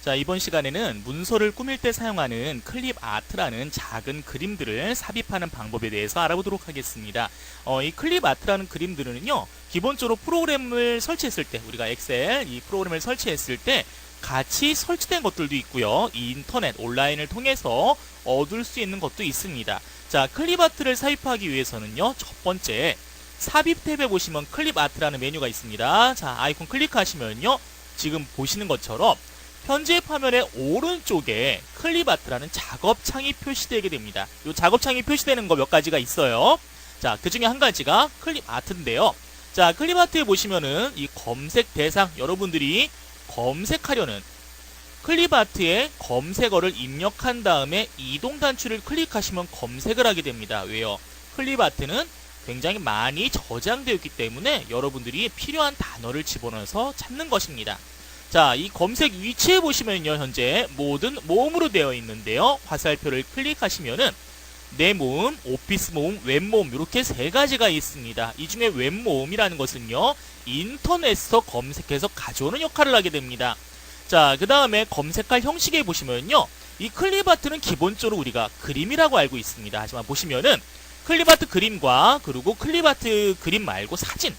자, 이번 시간에는 문서를 꾸밀 때 사용하는 클립 아트라는 작은 그림들을 삽입하는 방법에 대해서 알아보도록 하겠습니다. 이 클립 아트라는 그림들은요, 기본적으로 프로그램을 설치했을 때, 우리가 엑셀 이 프로그램을 설치했을 때 같이 설치된 것들도 있고요, 인터넷, 온라인을 통해서 얻을 수 있는 것도 있습니다. 자, 클립 아트를 삽입하기 위해서는요, 첫 번째, 삽입 탭에 보시면 클립 아트라는 메뉴가 있습니다. 자, 아이콘 클릭하시면요, 지금 보시는 것처럼 현재 화면의 오른쪽에 클립 아트라는 작업창이 표시되게 됩니다. 이 작업창이 표시되는 거 몇 가지가 있어요. 자, 그 중에 한 가지가 클립 아트인데요. 자, 클립 아트에 보시면은 이 검색 대상, 여러분들이 검색하려는 클립 아트에 검색어를 입력한 다음에 이동 단추를 클릭하시면 검색을 하게 됩니다. 왜요? 클립 아트는 굉장히 많이 저장되어 있기 때문에 여러분들이 필요한 단어를 집어넣어서 찾는 것입니다. 자, 이 검색 위치에 보시면요, 현재 모든 모음으로 되어 있는데요. 화살표를 클릭하시면은 내 모음, 오피스 모음, 웹 모음 이렇게 세 가지가 있습니다. 이 중에 웹 모음이라는 것은요, 인터넷에서 검색해서 가져오는 역할을 하게 됩니다. 자, 그 다음에 검색할 형식에 보시면요, 이 클립 아트는 기본적으로 우리가 그림이라고 알고 있습니다. 하지만 보시면은 클립 아트 그림과 그리고 클립 아트 그림 말고 사진,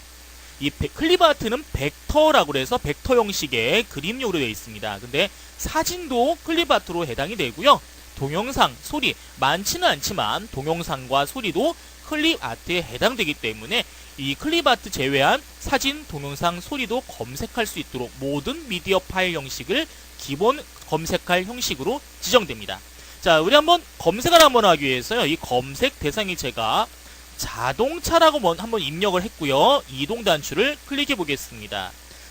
이 클립 아트는 벡터라고 해서 벡터 형식의 그림용으로 되어 있습니다. 근데 사진도 클립 아트로 해당이 되고요. 동영상, 소리 많지는 않지만 동영상과 소리도 클립 아트에 해당되기 때문에 이 클립 아트 제외한 사진, 동영상, 소리도 검색할 수 있도록 모든 미디어 파일 형식을 기본 검색할 형식으로 지정됩니다. 자, 우리 한번 검색을 한번 하기 위해서요, 이 검색 대상이 제가 자동차라고 한번 입력을 했고요. 이동 단추를 클릭해 보겠습니다.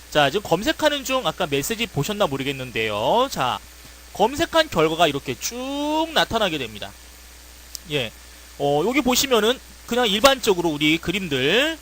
자, 지금 검색하는 중 아까 메시지 보셨나 모르겠는데요. 자, 검색한 결과가 이렇게 쭉 나타나게 됩니다. 예, 여기 보시면은 그냥 일반적으로 우리 그림들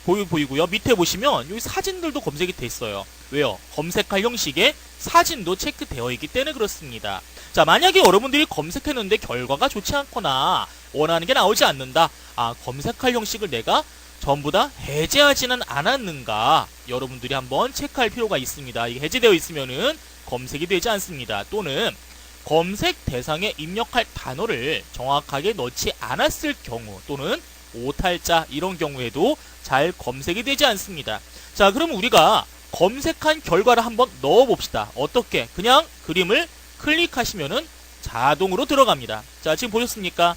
보이고요. 밑에 보시면 여기 사진들도 검색이 됐어요. 왜요? 검색할 형식에 사진도 체크되어 있기 때문에 그렇습니다. 자, 만약에 여러분들이 검색했는데 결과가 좋지 않거나 원하는 게 나오지 않는다. 아, 검색할 형식을 내가 전부 다 해제하지는 않았는가? 여러분들이 한번 체크할 필요가 있습니다. 이게 해제되어 있으면은 검색이 되지 않습니다. 또는 검색 대상에 입력할 단어를 정확하게 넣지 않았을 경우, 또는 오탈자 이런 경우에도 잘 검색이 되지 않습니다. 자, 그럼 우리가 검색한 결과를 한번 넣어 봅시다. 어떻게? 그냥 그림을 클릭하시면은 자동으로 들어갑니다. 자, 지금 보셨습니까?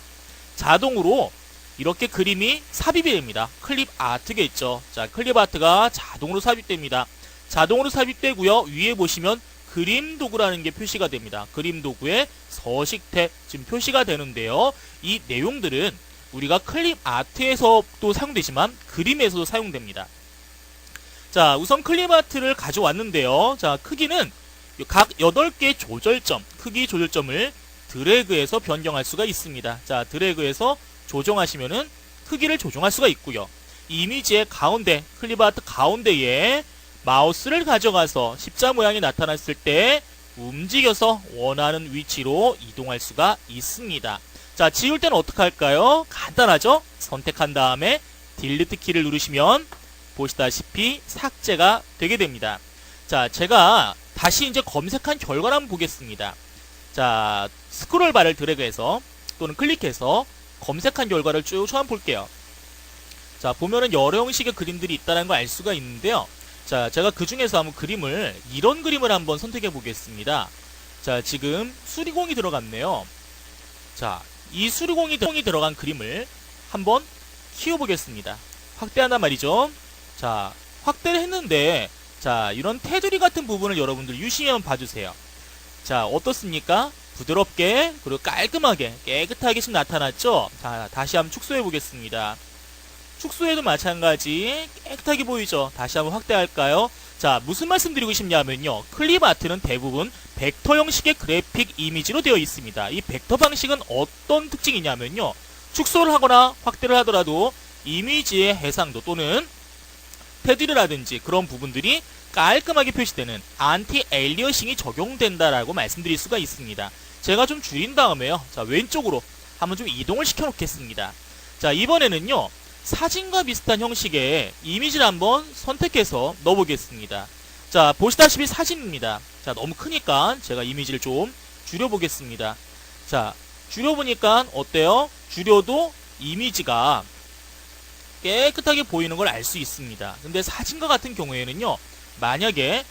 자동으로 이렇게 그림이 삽입이 됩니다. 클립 아트겠죠. 자, 클립 아트가 자동으로 삽입됩니다. 자동으로 삽입되고요. 위에 보시면 그림 도구라는 게 표시가 됩니다. 그림 도구에 서식 탭 지금 표시가 되는데요. 이 내용들은 우리가 클립 아트에서도 사용되지만 그림에서도 사용됩니다. 자, 우선 클립 아트를 가져왔는데요. 자, 크기는 각 8개의 조절점, 크기 조절점을 드래그해서 변경할 수가 있습니다. 자, 드래그해서 조정하시면은 크기를 조정할 수가 있고요. 이미지의 가운데, 클립 아트 가운데에 마우스를 가져가서 십자 모양이 나타났을 때 움직여서 원하는 위치로 이동할 수가 있습니다. 자, 지울 때는 어떻게 할까요? 간단하죠? 선택한 다음에 딜리트 키를 누르시면 보시다시피 삭제가 되게 됩니다. 자, 제가 다시 이제 검색한 결과를 한번 보겠습니다. 자, 스크롤 바를 드래그해서 또는 클릭해서 검색한 결과를 쭉 한번 볼게요. 자, 보면은 여러 형식의 그림들이 있다는 걸 알 수가 있는데요. 자, 제가 그 중에서 한번 이런 그림을 한번 선택해 보겠습니다. 자, 지금 수리공이 들어갔네요. 자, 이 수리공이 들어간 그림을 한번 키워보겠습니다. 확대한단 말이죠. 자, 확대를 했는데, 자, 이런 테두리 같은 부분을 여러분들 유심히 한번 봐주세요. 자, 어떻습니까? 부드럽게 그리고 깔끔하게 깨끗하게 지금 나타났죠? 자, 다시 한번 축소해 보겠습니다. 축소해도 마찬가지 깨끗하게 보이죠? 다시 한번 확대할까요? 자, 무슨 말씀 드리고 싶냐면요, 클립 아트는 대부분 벡터 형식의 그래픽 이미지로 되어 있습니다. 이 벡터 방식은 어떤 특징이냐면요, 축소를 하거나 확대를 하더라도 이미지의 해상도 또는 테두리라든지 그런 부분들이 깔끔하게 표시되는 안티 엘리어싱이 적용된다라고 말씀드릴 수가 있습니다. 제가 좀 줄인 다음에요, 자, 왼쪽으로 한번 좀 이동을 시켜 놓겠습니다. 자, 이번에는요, 사진과 비슷한 형식의 이미지를 한번 선택해서 넣어보겠습니다. 자, 보시다시피 사진입니다. 자, 너무 크니까 제가 이미지를 좀 줄여보겠습니다. 자, 줄여보니까 어때요? 줄여도 이미지가 깨끗하게 보이는 걸 알 수 있습니다. 근데 사진과 같은 경우에는요, 만약에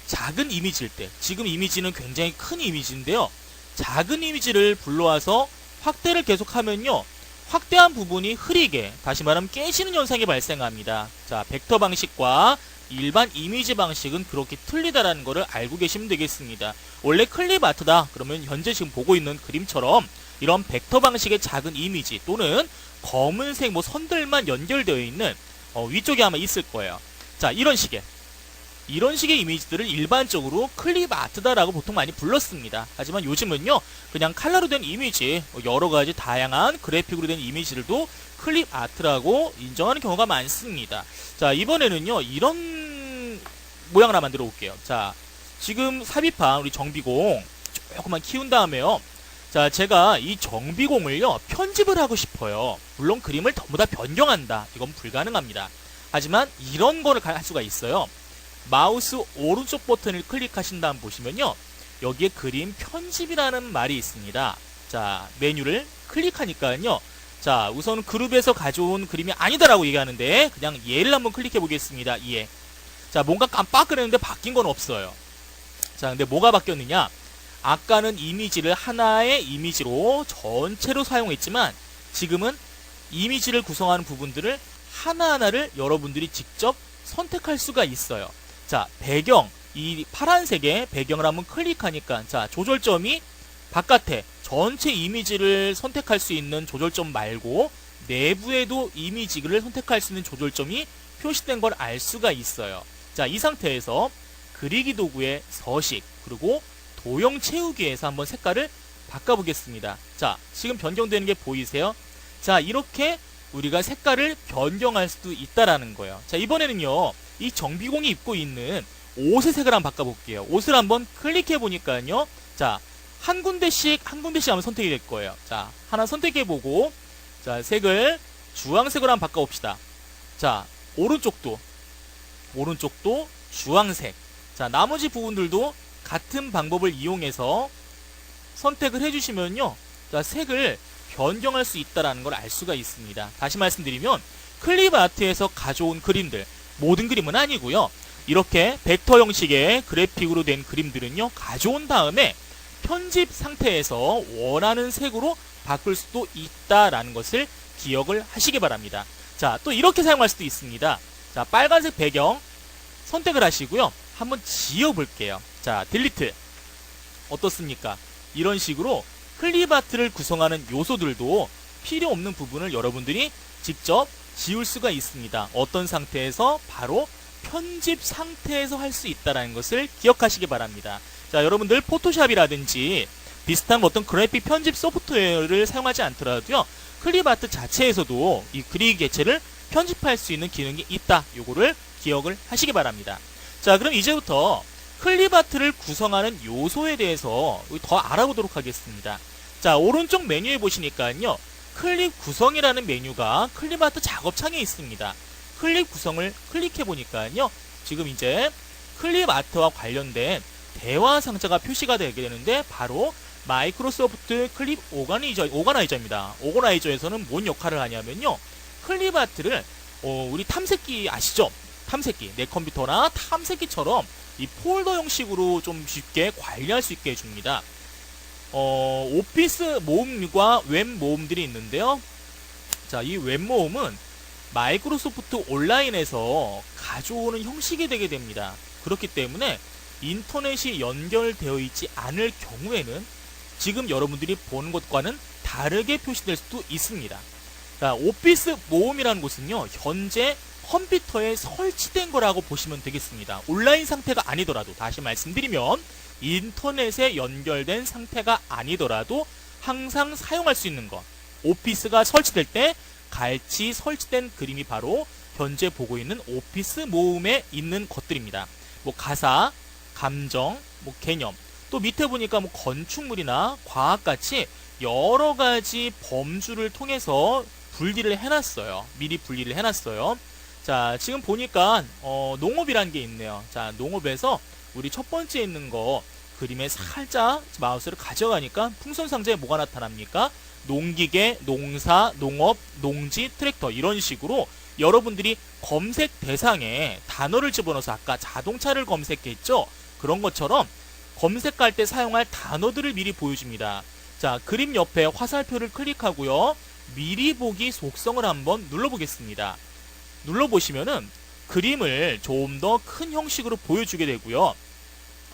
작은 이미지일 때, 지금 이미지는 굉장히 큰 이미지인데요, 작은 이미지를 불러와서 확대를 계속하면요, 확대한 부분이 흐리게, 다시 말하면 깨지는 현상이 발생합니다. 자, 벡터 방식과 일반 이미지 방식은 그렇게 틀리다라는 것을 알고 계시면 되겠습니다. 원래 클립 아트다 그러면 현재 지금 보고 있는 그림처럼 이런 벡터 방식의 작은 이미지 또는 검은색 뭐 선들만 연결되어 있는 위쪽에 아마 있을 거예요. 자, 이런 식의 이미지들을 일반적으로 클립 아트다라고 보통 많이 불렀습니다. 하지만 요즘은요, 그냥 칼라로 된 이미지, 여러 가지 다양한 그래픽으로 된 이미지들도 클립 아트라고 인정하는 경우가 많습니다. 자, 이번에는요, 이런 모양을 하나 만들어 볼게요. 자, 지금 삽입한 우리 정비공 조금만 키운 다음에요. 자, 제가 이 정비공을요, 편집을 하고 싶어요. 물론 그림을 전부 다 변경한다. 이건 불가능합니다. 하지만 이런 거를 할 수가 있어요. 마우스 오른쪽 버튼을 클릭하신 다음 보시면요, 여기에 그림 편집이라는 말이 있습니다. 자, 메뉴를 클릭하니까요, 자, 우선 그룹에서 가져온 그림이 아니다라고 얘기하는데 그냥 얘를 한번 클릭해 보겠습니다. 얘. 자, 뭔가 깜빡거리는데 바뀐 건 없어요. 자, 근데 뭐가 바뀌었느냐? 아까는 이미지를 하나의 이미지로 전체로 사용했지만 지금은 이미지를 구성하는 부분들을 하나하나를 여러분들이 직접 선택할 수가 있어요. 자, 배경, 이 파란색의 배경을 한번 클릭하니까, 자, 조절점이 바깥에 전체 이미지를 선택할 수 있는 조절점 말고 내부에도 이미지를 선택할 수 있는 조절점이 표시된 걸 알 수가 있어요. 자, 이 상태에서 그리기 도구의 서식 그리고 도형 채우기에서 한번 색깔을 바꿔보겠습니다. 자, 지금 변경되는 게 보이세요? 자, 이렇게 우리가 색깔을 변경할 수도 있다라는 거예요. 자, 이번에는요, 이 정비공이 입고 있는 옷의 색을 한번 바꿔볼게요. 옷을 한번 클릭해 보니까요, 자, 한 군데씩 한번 선택이 될 거예요. 자, 하나 선택해보고, 자, 색을 주황색으로 한번 바꿔봅시다. 자, 오른쪽도 주황색. 자, 나머지 부분들도 같은 방법을 이용해서 선택을 해주시면요, 자, 색을 변경할 수 있다는 걸 알 수가 있습니다. 다시 말씀드리면 클립 아트에서 가져온 그림들, 모든 그림은 아니고요, 이렇게 벡터 형식의 그래픽으로 된 그림들은요, 가져온 다음에 편집 상태에서 원하는 색으로 바꿀 수도 있다라는 것을 기억을 하시기 바랍니다. 자, 또 이렇게 사용할 수도 있습니다. 자, 빨간색 배경 선택을 하시고요, 한번 지워 볼게요. 자, 딜리트. 어떻습니까? 이런 식으로 클립 아트를 구성하는 요소들도 필요 없는 부분을 여러분들이 직접 지울 수가 있습니다. 어떤 상태에서? 바로 편집 상태에서 할 수 있다는 것을 기억하시기 바랍니다. 자, 여러분들 포토샵이라든지 비슷한 어떤 그래픽 편집 소프트웨어를 사용하지 않더라도요, 클립 아트 자체에서도 이 그리기 객체를 편집할 수 있는 기능이 있다. 요거를 기억을 하시기 바랍니다. 자, 그럼 이제부터 클립 아트를 구성하는 요소에 대해서 더 알아보도록 하겠습니다. 자, 오른쪽 메뉴에 보시니까요, 클립 구성이라는 메뉴가 클립 아트 작업창에 있습니다. 클립 구성을 클릭해 보니까요, 지금 이제 클립 아트와 관련된 대화 상자가 표시가 되게 되는데 바로 마이크로소프트 클립 오가나이저입니다. 오가나이저에서는 뭔 역할을 하냐면요, 클립 아트를 우리 탐색기 아시죠? 탐색기, 내 컴퓨터나 탐색기처럼 이 폴더 형식으로 좀 쉽게 관리할 수 있게 해줍니다. 오피스 모음과 웹 모음들이 있는데요. 자, 이 웹 모음은 마이크로소프트 온라인에서 가져오는 형식이 되게 됩니다. 그렇기 때문에 인터넷이 연결되어 있지 않을 경우에는 지금 여러분들이 보는 것과는 다르게 표시될 수도 있습니다. 자, 오피스 모음이라는 곳은요, 현재 컴퓨터에 설치된 거라고 보시면 되겠습니다. 온라인 상태가 아니더라도, 다시 말씀드리면 인터넷에 연결된 상태가 아니더라도 항상 사용할 수 있는 것, 오피스가 설치될 때 같이 설치된 그림이 바로 현재 보고 있는 오피스 모음에 있는 것들입니다. 뭐 가사, 감정, 뭐 개념, 또 밑에 보니까 뭐 건축물이나 과학같이 여러 가지 범주를 통해서 분리를 해놨어요. 미리 분리를 해놨어요. 자, 지금 보니까 농업이라는 게 있네요. 자, 농업에서 우리 첫 번째 있는 거 그림에 살짝 마우스를 가져가니까 풍선 상자에 뭐가 나타납니까? 농기계, 농사, 농업, 농지, 트랙터 이런 식으로 여러분들이 검색 대상에 단어를 집어넣어서 아까 자동차를 검색했죠? 그런 것처럼 검색할 때 사용할 단어들을 미리 보여줍니다. 자, 그림 옆에 화살표를 클릭하고요. 미리 보기 속성을 한번 눌러보겠습니다. 눌러보시면은 그림을 좀 더 큰 형식으로 보여주게 되고요.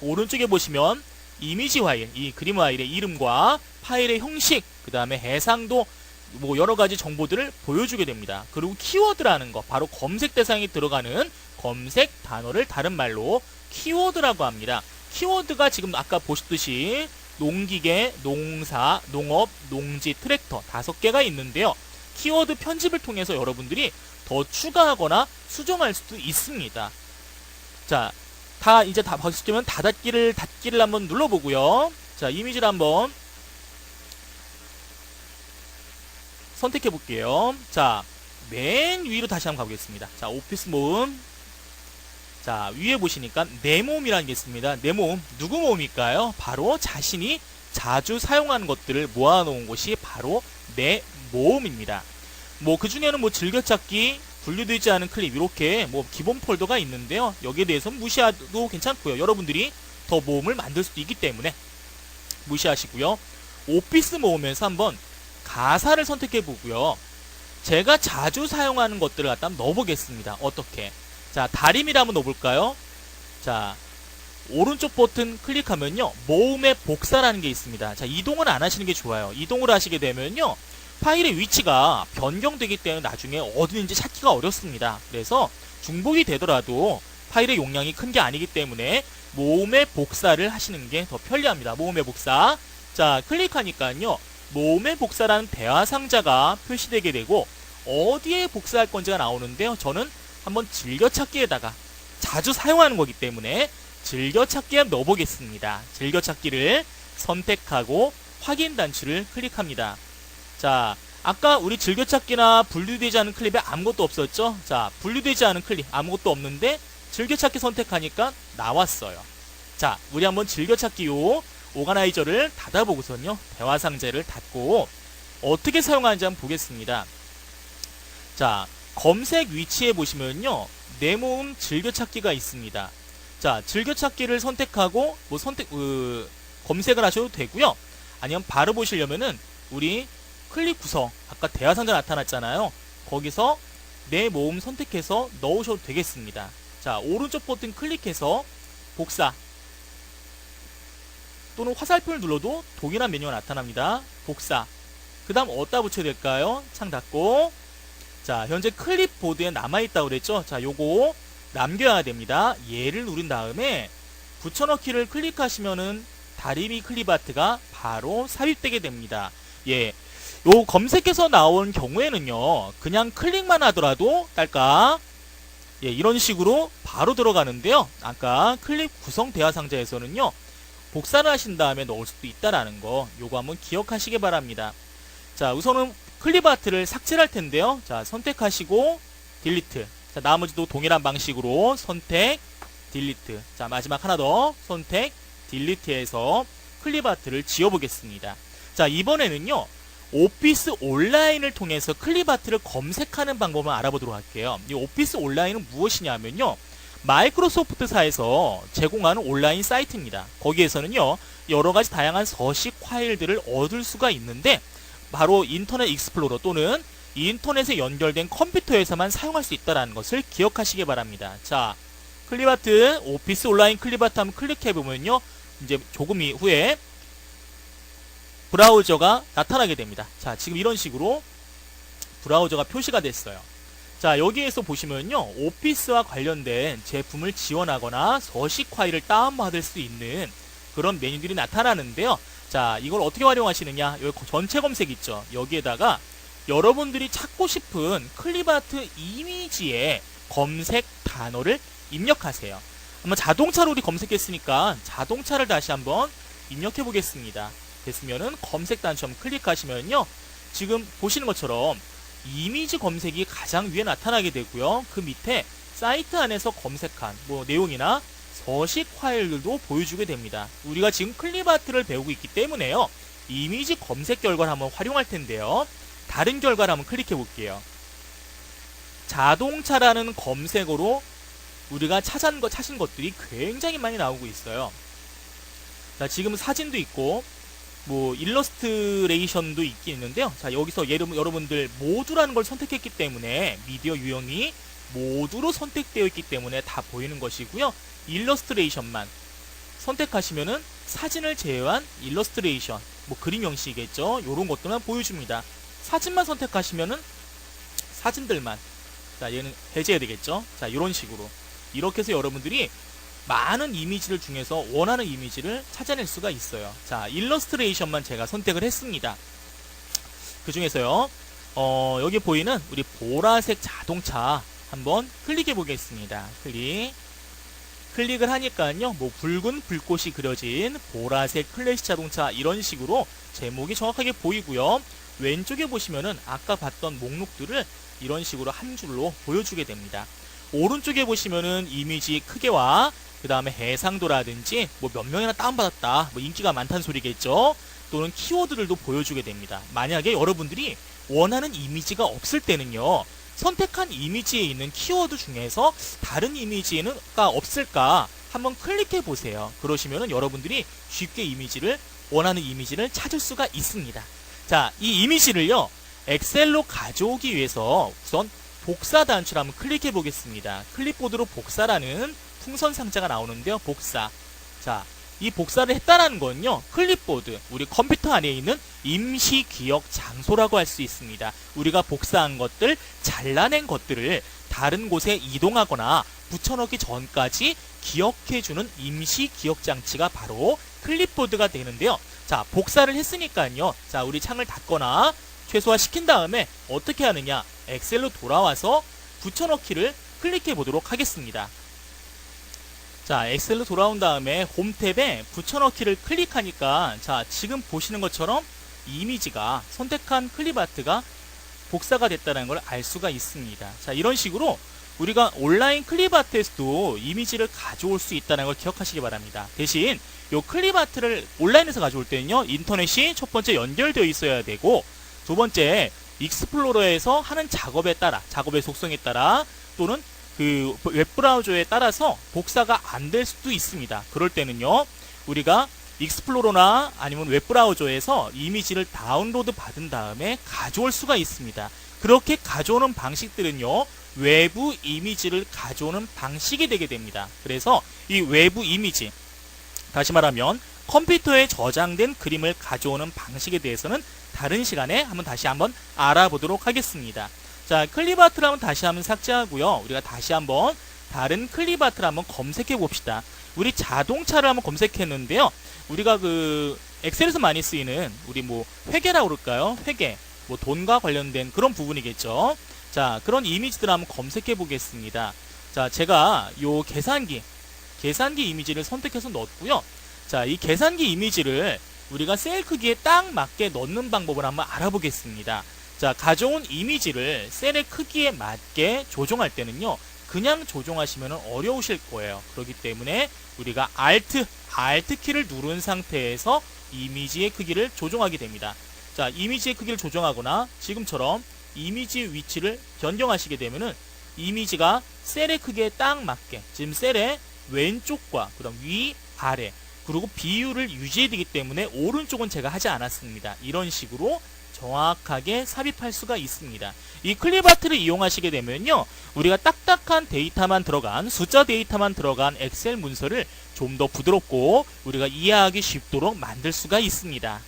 오른쪽에 보시면 이미지 파일, 이 그림 파일의 이름과 파일의 형식, 그 다음에 해상도, 뭐 여러가지 정보들을 보여주게 됩니다. 그리고 키워드라는 거, 바로 검색 대상에 들어가는 검색 단어를 다른 말로 키워드라고 합니다. 키워드가 지금 아까 보셨듯이 농기계, 농사, 농업, 농지, 트랙터 5개가 있는데요. 키워드 편집을 통해서 여러분들이 더 추가하거나 수정할 수도 있습니다. 자, 이제 다 보시면 닫기를 한번 눌러보고요. 자, 이미지를 한번 선택해 볼게요. 자, 맨 위로 다시 한번 가보겠습니다. 자, 오피스 모음. 자, 위에 보시니까 내 모음이라는 게 있습니다. 내 모음, 누구 모음일까요? 바로 자신이 자주 사용하는 것들을 모아놓은 곳이 바로 내 모음입니다. 뭐 그 중에는 뭐 즐겨찾기, 분류되지 않은 클립 이렇게 뭐 기본 폴더가 있는데요. 여기에 대해서는 무시해도 괜찮고요. 여러분들이 더 모음을 만들 수도 있기 때문에 무시하시고요. 오피스 모음에서 한번 가사를 선택해 보고요. 제가 자주 사용하는 것들을 갖다 넣어보겠습니다. 어떻게? 자, 다림이를 한번 넣어볼까요? 자, 오른쪽 버튼 클릭하면요. 모음의 복사라는 게 있습니다. 자, 이동은 안 하시는 게 좋아요. 이동을 하시게 되면요. 파일의 위치가 변경되기 때문에 나중에 어디인지 찾기가 어렵습니다. 그래서 중복이 되더라도 파일의 용량이 큰 게 아니기 때문에 모음의 복사를 하시는 게 더 편리합니다. 모음의 복사. 자, 클릭하니까요. 모음의 복사라는 대화 상자가 표시되게 되고 어디에 복사할 건지가 나오는데요. 저는 한번 즐겨찾기에다가 자주 사용하는 거기 때문에 즐겨찾기에 넣어보겠습니다. 즐겨찾기를 선택하고 확인 단추를 클릭합니다. 자, 아까 우리 즐겨찾기나 분류되지 않은 클립에 아무것도 없었죠? 자, 분류되지 않은 클립 아무것도 없는데 즐겨찾기 선택하니까 나왔어요. 자, 우리 한번 즐겨찾기 요 오가나이저를 닫아보고선요. 대화 상자를 닫고 어떻게 사용하는지 한번 보겠습니다. 자, 검색 위치에 보시면요. 내 모음 즐겨찾기가 있습니다. 자, 즐겨찾기를 선택하고 뭐 검색을 하셔도 되고요. 아니면 바로 보시려면은 우리 클립 구성, 아까 대화 상자 나타났잖아요. 거기서 내 모음 선택해서 넣으셔도 되겠습니다. 자, 오른쪽 버튼 클릭해서 복사 또는 화살표를 눌러도 동일한 메뉴가 나타납니다. 복사. 그 다음 어디다 붙여야 될까요? 창 닫고. 자, 현재 클립보드에 남아있다고 그랬죠? 자, 요거 남겨야 됩니다. 얘를 누른 다음에 붙여넣기를 클릭하시면은 다리미 클립 아트가 바로 삽입되게 됩니다. 예. 요 검색해서 나온 경우에는요. 그냥 클릭만 하더라도 딸까? 예, 이런 식으로 바로 들어가는데요. 아까 클립 구성 대화 상자에서는요. 복사를 하신 다음에 넣을 수도 있다라는 거 요거 한번 기억하시기 바랍니다. 자, 우선은 클립 아트를 삭제를 할 텐데요. 자, 선택하시고 딜리트. 자, 나머지도 동일한 방식으로 선택, 딜리트. 자, 마지막 하나 더 선택, 딜리트해서 클립 아트를 지워보겠습니다. 자, 이번에는요. 오피스 온라인을 통해서 클립 아트를 검색하는 방법을 알아보도록 할게요. 이 오피스 온라인은 무엇이냐면요. 마이크로소프트사에서 제공하는 온라인 사이트입니다. 거기에서는요. 여러가지 다양한 서식 파일들을 얻을 수가 있는데 바로 인터넷 익스플로러 또는 인터넷에 연결된 컴퓨터에서만 사용할 수 있다는 것을 기억하시기 바랍니다. 자, 클립 아트, 오피스 온라인 클립 아트 한번 클릭해보면요. 이제 조금 후에 브라우저가 나타나게 됩니다. 자, 지금 이런 식으로 브라우저가 표시가 됐어요. 자, 여기에서 보시면요. 오피스와 관련된 제품을 지원하거나 서식 파일을 다운받을 수 있는 그런 메뉴들이 나타나는데요. 자, 이걸 어떻게 활용하시느냐. 여기 전체 검색 있죠. 여기에다가 여러분들이 찾고 싶은 클립아트 이미지에 검색 단어를 입력하세요. 한번 자동차로 우리 검색했으니까 자동차를 다시 한번 입력해 보겠습니다. 됐으면은 검색 단추 한번 클릭하시면요. 지금 보시는 것처럼 이미지 검색이 가장 위에 나타나게 되고요. 그 밑에 사이트 안에서 검색한 뭐 내용이나 서식 파일들도 보여주게 됩니다. 우리가 지금 클립아트를 배우고 있기 때문에요. 이미지 검색 결과를 한번 활용할 텐데요. 다른 결과를 한번 클릭해 볼게요. 자동차라는 검색어로 우리가 찾은 것들이 굉장히 많이 나오고 있어요. 자, 지금 사진도 있고 뭐 일러스트레이션도 있긴 있는데요. 자, 여기서 여러분들 모두라는 걸 선택했기 때문에 미디어 유형이 모두로 선택되어 있기 때문에 다 보이는 것이고요. 일러스트레이션만 선택하시면은 사진을 제외한 일러스트레이션, 뭐 그림 형식이겠죠. 이런 것들만 보여줍니다. 사진만 선택하시면은 사진들만, 자, 얘는 해제해야 되겠죠. 자, 이런 식으로 이렇게 해서 여러분들이 많은 이미지를 중에서 원하는 이미지를 찾아낼 수가 있어요. 자, 일러스트레이션만 제가 선택을 했습니다. 그 중에서요, 여기 보이는 우리 보라색 자동차 한번 클릭해 보겠습니다. 클릭을 하니까요, 뭐 붉은 불꽃이 그려진 보라색 클래식 자동차, 이런 식으로 제목이 정확하게 보이고요. 왼쪽에 보시면은 아까 봤던 목록들을 이런 식으로 한 줄로 보여주게 됩니다. 오른쪽에 보시면은 이미지 크기와 그 다음에 해상도라든지 뭐 몇 명이나 다운받았다, 뭐 인기가 많다는 소리겠죠. 또는 키워드들도 보여주게 됩니다. 만약에 여러분들이 원하는 이미지가 없을 때는요, 선택한 이미지에 있는 키워드 중에서 다른 이미지가 없을까 한번 클릭해 보세요. 그러시면은 여러분들이 쉽게 원하는 이미지를 찾을 수가 있습니다. 자, 이 이미지를요, 엑셀로 가져오기 위해서 우선 복사 단추를 한번 클릭해 보겠습니다. 클립보드로 복사라는 풍선 상자가 나오는데요. 복사. 자, 이 복사를 했다는 건요, 클립보드, 우리 컴퓨터 안에 있는 임시 기억 장소라고 할 수 있습니다. 우리가 복사한 것들, 잘라낸 것들을 다른 곳에 이동하거나 붙여넣기 전까지 기억해주는 임시 기억 장치가 바로 클립보드가 되는데요. 자, 복사를 했으니까요, 자, 우리 창을 닫거나 최소화 시킨 다음에 어떻게 하느냐, 엑셀로 돌아와서 붙여넣기를 클릭해 보도록 하겠습니다. 자, 엑셀로 돌아온 다음에 홈 탭에 붙여넣기를 클릭하니까, 자, 지금 보시는 것처럼 이미지가, 선택한 클립아트가 복사가 됐다는 걸 알 수가 있습니다. 자, 이런 식으로 우리가 온라인 클립아트에서도 이미지를 가져올 수 있다는 걸 기억하시기 바랍니다. 대신 이 클립아트를 온라인에서 가져올 때는요, 인터넷이 첫 번째 연결되어 있어야 되고, 두 번째 익스플로러에서 하는 작업에 따라, 작업의 속성에 따라, 또는 그 웹브라우저에 따라서 복사가 안 될 수도 있습니다. 그럴 때는요, 우리가 익스플로러나 아니면 웹브라우저에서 이미지를 다운로드 받은 다음에 가져올 수가 있습니다. 그렇게 가져오는 방식들은요, 외부 이미지를 가져오는 방식이 되게 됩니다. 그래서 이 외부 이미지, 다시 말하면 컴퓨터에 저장된 그림을 가져오는 방식에 대해서는 다른 시간에 다시 한번 알아보도록 하겠습니다. 자, 클립아트를 한번 다시 한번 삭제하고요. 우리가 다시 한번 다른 클립아트를 한번 검색해 봅시다. 우리 자동차를 한번 검색했는데요. 우리가 그 엑셀에서 많이 쓰이는 우리 뭐 회계라고 그럴까요? 회계, 뭐 돈과 관련된 그런 부분이겠죠. 자, 그런 이미지들을 한번 검색해 보겠습니다. 자, 제가 요 계산기 이미지를 선택해서 넣었고요. 자, 이 계산기 이미지를 우리가 셀 크기에 딱 맞게 넣는 방법을 한번 알아보겠습니다. 자, 가져온 이미지를 셀의 크기에 맞게 조정할 때는요, 그냥 조정하시면 어려우실 거예요. 그렇기 때문에 우리가 Alt 키를 누른 상태에서 이미지의 크기를 조정하게 됩니다. 자, 이미지의 크기를 조정하거나 지금처럼 이미지 위치를 변경하시게 되면은 이미지가 셀의 크기에 딱 맞게, 지금 셀의 왼쪽과 그다음 위, 아래, 그리고 비율을 유지해야 되기 때문에 오른쪽은 제가 하지 않았습니다. 이런 식으로 정확하게 삽입할 수가 있습니다. 이 클립아트를 이용하시게 되면요, 우리가 딱딱한 데이터만 들어간, 숫자 데이터만 들어간 엑셀 문서를 좀 더 부드럽고 우리가 이해하기 쉽도록 만들 수가 있습니다.